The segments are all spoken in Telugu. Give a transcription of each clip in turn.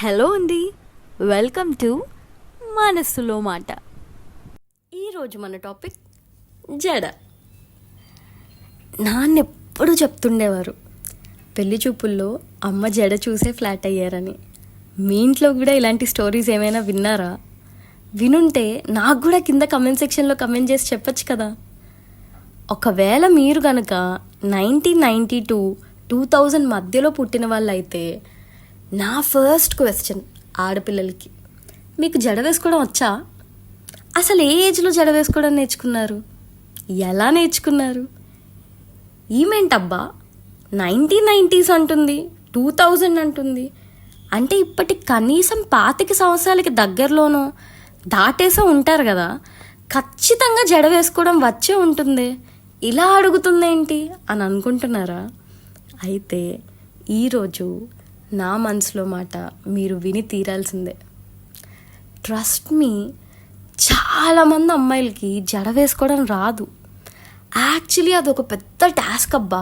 హలో అండి, వెల్కమ్ టు మనస్సులో మాట. ఈరోజు మన టాపిక్ జడ. నాన్నెప్పుడు చెప్తుండేవారు పెళ్లి చూపుల్లో అమ్మ జడ చూసే ఫ్లాట్ అయ్యారని. మీ ఇంట్లో కూడా ఇలాంటి స్టోరీస్ ఏమైనా విన్నారా? వినుంటే నాకు కూడా కింద కమెంట్ సెక్షన్లో కమెంట్ చేసి చెప్పచ్చు కదా. ఒకవేళ మీరు కనుక 1990 to 2000 మధ్యలో పుట్టిన వాళ్ళు అయితే నా ఫస్ట్ క్వశ్చన్ ఆడపిల్లలకి, మీకు జడ వేసుకోవడం వచ్చా? అసలు ఏ ఏజ్లో జడ వేసుకోవడం నేర్చుకున్నారు? ఎలా నేర్చుకున్నారు? ఈమెంటబ్బా 1990s అంటుంది, 2000 అంటుంది అంటే ఇప్పటికి కనీసం 25 సంవత్సరాలకి దగ్గరలోనో దాటేసో ఉంటారు కదా. ఖచ్చితంగా జడ వేసుకోవడం వచ్చే ఉంటుంది, ఇలా అడుగుతుందేంటి అని అనుకుంటున్నారా? అయితే ఈరోజు నా మనసులో మాట మీరు విని తీరాల్సిందే. ట్రస్ట్ మీ, చాలామంది అమ్మాయిలకి జడ వేసుకోవడం రాదు. యాక్చువల్లీ అదొక పెద్ద టాస్క్ అబ్బా.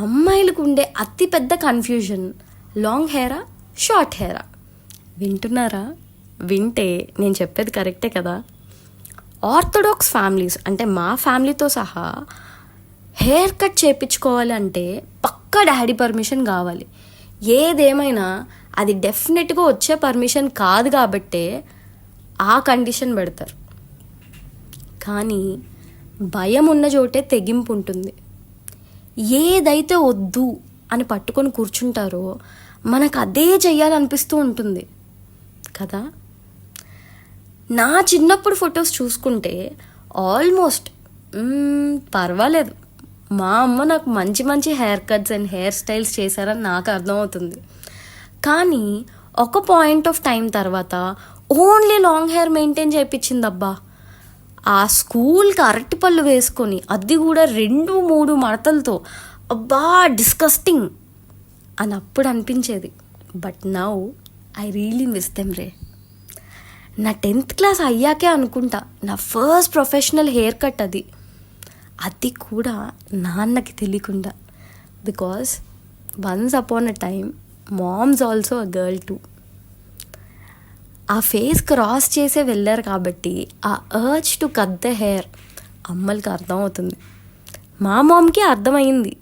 అమ్మాయిలకు ఉండే అతి పెద్ద కన్ఫ్యూజన్ లాంగ్ హెయిరా, షార్ట్ హెయిరా. వింటున్నారా? వింటే నేను చెప్పేది కరెక్టే కదా. ఆర్థోడాక్స్ ఫ్యామిలీస్ అంటే మా ఫ్యామిలీతో సహా హెయిర్ కట్ చేయించుకోవాలి అంటే పక్కా డాడీ పర్మిషన్ కావాలి. ఏదేమైనా అది డెఫినెట్గా వచ్చే పర్మిషన్ కాదు కాబట్టే ఆ కండిషన్ పెడతారు. కానీ భయం ఉన్న చోటే తెగింపు ఉంటుంది. ఏదైతే వద్దు అని పట్టుకొని కూర్చుంటారో మనకు అదే చెయ్యాలనిపిస్తూ ఉంటుంది కదా. నా చిన్నప్పుడు ఫొటోస్ చూసుకుంటే ఆల్మోస్ట్ పర్వాలేదు, మా అమ్మ నాకు మంచి మంచి hair cuts and hair styles చేశారని నాకు అర్థమవుతుంది. కానీ ఒక పాయింట్ ఆఫ్ టైం తర్వాత ఓన్లీ లాంగ్ హెయిర్ మెయింటైన్ చేయించిందబ్బా. ఆ స్కూల్కి అరటిపళ్ళు వేసుకొని, అది కూడా 2-3 మడతలతో, అబ్బా డిస్కస్టింగ్ అని అప్పుడు అనిపించేది. But now I really miss them రే. నా 10th క్లాస్ అయ్యాకే అనుకుంటా నా ఫస్ట్ ప్రొఫెషనల్ హెయిర్ కట్ అది కూడా నాన్నకి తెలియకుండా. Because once upon a time moms also a girl too. ఆ ఫేస్ క్రాస్ చేసే వెళ్ళారు కాబట్టి ఆ urge to cut the hair అమ్మలకి అర్థమవుతుంది. మా మామ్కి అర్థమైంది,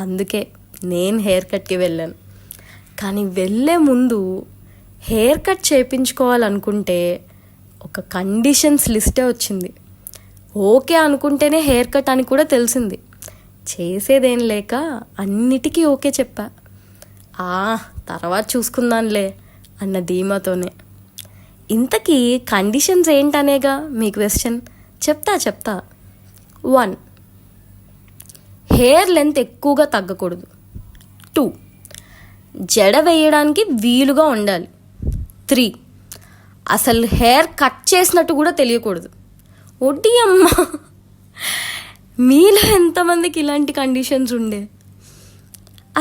అందుకే నేను హెయిర్ కట్కి వెళ్ళాను. కానీ వెళ్ళే ముందు హెయిర్ కట్ చేయించుకోవాలనుకుంటే ఒక కండిషన్స్ లిస్టే వచ్చింది. ఓకే అనుకుంటేనే హెయిర్ కట్ అని కూడా తెలిసింది. చేసేదేం లేక అన్నిటికీ ఓకే చెప్పా. తర్వాత చూసుకుందాంలే అన్న ధీమాతోనే. ఇంతకీ కండిషన్స్ ఏంటనేగా మీ క్వశ్చన్. చెప్తా 1, హెయిర్ లెంత్ ఎక్కువగా తగ్గకూడదు. 2, జడ వేయడానికి వీలుగా ఉండాలి. 3, అసలు హెయిర్ కట్ చేసినట్టు కూడా తెలియకూడదు. ఒడ్డి అమ్మ, మీలో ఎంతమందికి ఇలాంటి కండిషన్స్ ఉండే?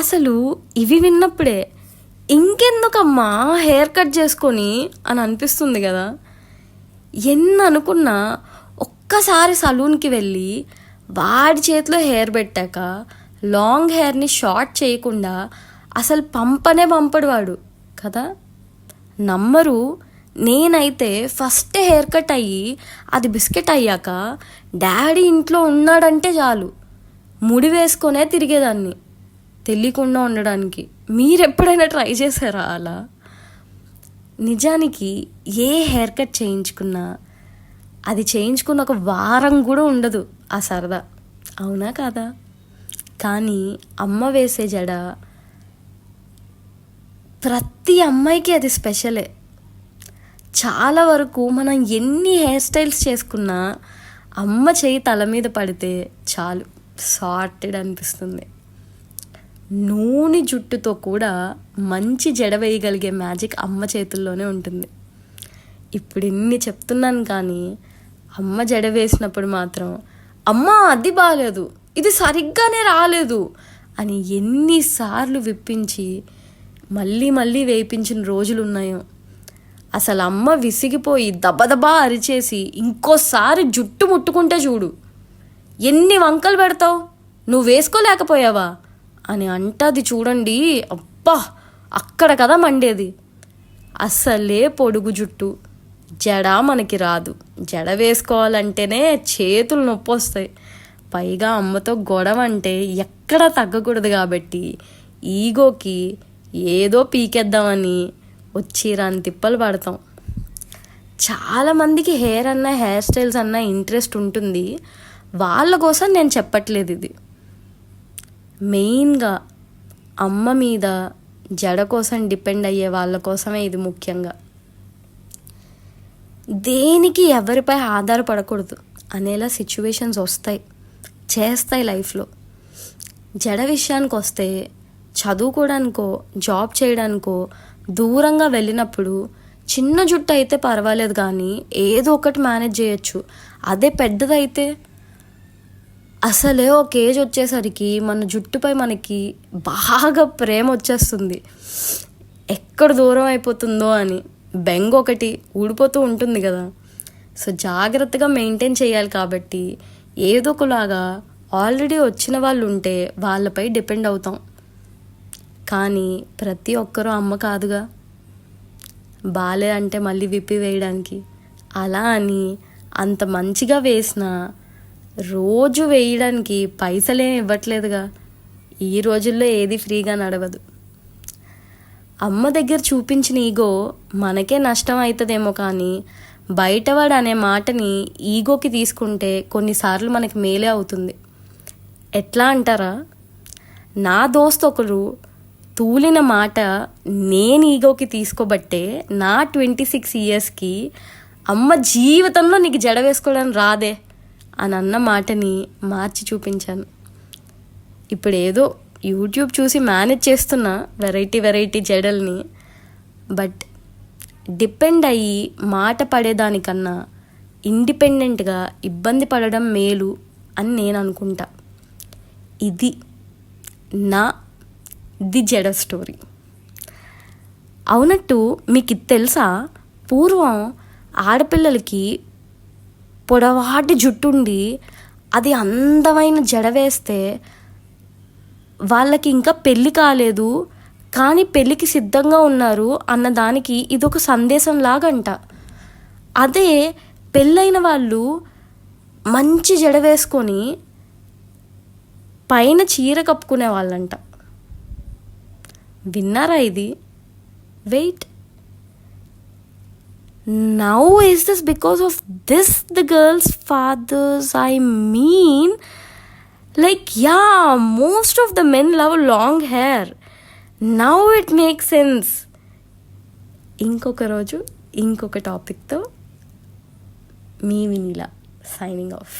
అసలు ఇవి విన్నప్పుడే ఇంకెందుకమ్మా హెయిర్ కట్ చేసుకొని అని అనిపిస్తుంది కదా. ఎన్ని అనుకున్నా ఒక్కసారి సలూన్కి వెళ్ళి వాడి చేతిలో హెయిర్ పెట్టాక లాంగ్ హెయిర్ని షార్ట్ చేయకుండా అసలు పంపడు వాడు కదా. నమ్మరు, నేనైతే ఫస్ట్ హెయిర్ కట్ అయ్యి అది బిస్కెట్ అయ్యాక డాడీ ఇంట్లో ఉన్నాడంటే చాలు ముడి వేసుకొనే తిరిగేదాన్ని తెలియకుండా ఉండడానికి. మీరెప్పుడైనా ట్రై చేశారా అలా? నిజానికి ఏ హెయిర్ కట్ చేయించుకున్నా అది చేయించుకున్న ఒక వారం కూడా ఉండదు ఆ సరదా, అవునా కాదా? కానీ అమ్మ వేసే జడ ప్రతి అమ్మాయికి అది స్పెషలే. చాలా వరకు మనం ఎన్ని హెయిర్ స్టైల్స్ చేసుకున్నా అమ్మ చేయి తల మీద పడితే చాలు సార్టెడ్ అనిపిస్తుంది. నూనె జుట్టుతో కూడా మంచి జడ వేయగలిగే మ్యాజిక్ అమ్మ చేతుల్లోనే ఉంటుంది. ఇప్పుడు ఇన్ని చెప్తున్నాను కానీ అమ్మ జడ వేసినప్పుడు మాత్రం అమ్మ అది బాగాలేదు, ఇది సరిగ్గానే రాలేదు అని ఎన్నిసార్లు విప్పించి మళ్ళీ వేయించిన రోజులు ఉన్నాయో. అసలు అమ్మ విసిగిపోయి దబదబా అరిచేసి ఇంకోసారి జుట్టు ముట్టుకుంటే చూడు, ఎన్ని వంకలు పెడతావు, నువ్వు వేసుకోలేకపోయావా అని అంటది చూడండి. అబ్బా, అక్కడ కదా మండేది. అస్సలే పొడుగు జుట్టు, జడ మనకి రాదు. జడ వేసుకోవాలంటేనే చేతులు నొప్పి వస్తాయి. పైగా అమ్మతో గొడవ అంటే ఎక్కడా తగ్గకూడదు కాబట్టి ఈగోకి ఏదో పీకేద్దామని వచ్చి రాని తిప్పలు పడతాం. చాలామందికి హెయిర్ అన్నా హెయిర్ స్టైల్స్ అన్నా ఇంట్రెస్ట్ ఉంటుంది. వాళ్ళ కోసం నేను చెప్పట్లేదు ఇది. మెయిన్గా అమ్మ మీద జడ కోసం డిపెండ్ అయ్యే వాళ్ళ కోసమే ఇది ముఖ్యంగా. దేనికి ఎవరిపై ఆధారపడకూడదు అనేలా సిచ్యువేషన్స్ వస్తాయి, చేస్తాయి లైఫ్లో. జడ విషయానికి వస్తే చదువుకోవడానికో జాబ్ చేయడానికో దూరంగా వెళ్ళినప్పుడు చిన్న జుట్టు అయితే పర్వాలేదు, కానీ ఏదో ఒకటి మేనేజ్ చేయొచ్చు. అదే పెద్దదైతే అసలే ఒక ఏజ్ వచ్చేసరికి మన జుట్టుపై మనకి బాగా ప్రేమ వచ్చేస్తుంది. ఎక్కడ దూరం అయిపోతుందో అని బెంగ ఒకటి ఊడిపోతూ ఉంటుంది కదా. సో జాగ్రత్తగా మెయింటైన్ చేయాలి. కాబట్టి ఏదో ఒకలాగా ఆల్రెడీ వచ్చిన వాళ్ళు ఉంటే వాళ్ళపై డిపెండ్ అవుతాం. కానీ ప్రతి ఒక్కరూ అమ్మ కాదుగా, బాలే అంటే మళ్ళీ విప్పి వేయడానికి. అలా అని అంత మంచిగా వేసిన రోజు వేయడానికి పైసలేం ఇవ్వట్లేదుగా. ఈ రోజుల్లో ఏది ఫ్రీగా నడవదు. అమ్మ దగ్గర చూపించిన ఈగో మనకే నష్టం అవుతుందేమో, కానీ బయటవాడు అనే మాటని ఈగోకి తీసుకుంటే కొన్నిసార్లు మనకి మేలే అవుతుంది. ఎట్లా అంటారా, నా దోస్త్ ఒకరు తూలిన మాట నేను ఈగోకి తీసుకోబట్టే నా 26 ఇయర్స్కి అమ్మ జీవితంలో నీకు జడ వేసుకోవడం రాదే అని అన్న మాటని మార్చి చూపించాను. ఇప్పుడు ఏదో యూట్యూబ్ చూసి మేనేజ్ చేస్తున్నా వెరైటీ జడల్ని. బట్ డిపెండ్ అయ్యి మాట పడేదానికన్నా ఇండిపెండెంట్గా ఇబ్బంది పడడం మేలు అని నేను అనుకుంటా. ఇది నా జడ స్టోరీ. అవునట్టు మీకు ఇది తెలుసా, పూర్వం ఆడపిల్లలకి పొడవాటి జుట్టుండి అది అందమైన జడ వేస్తే వాళ్ళకి ఇంకా పెళ్ళి కాలేదు కానీ పెళ్ళికి సిద్ధంగా ఉన్నారు అన్నదానికి ఇదొక సందేశం లాగంట. అదే పెళ్ళైన వాళ్ళు మంచి జడ వేసుకొని పైన చీర కప్పుకునే వాళ్ళంట. విన్నారా ఇది? Wait, now is this because of this the girl's fathers? I mean, like, yeah, most of the men love long hair. Now it makes sense. ఇంకొక రోజు ఇంకొక టాపిక్తో మీ వినీలా సైనింగ్ ఆఫ్.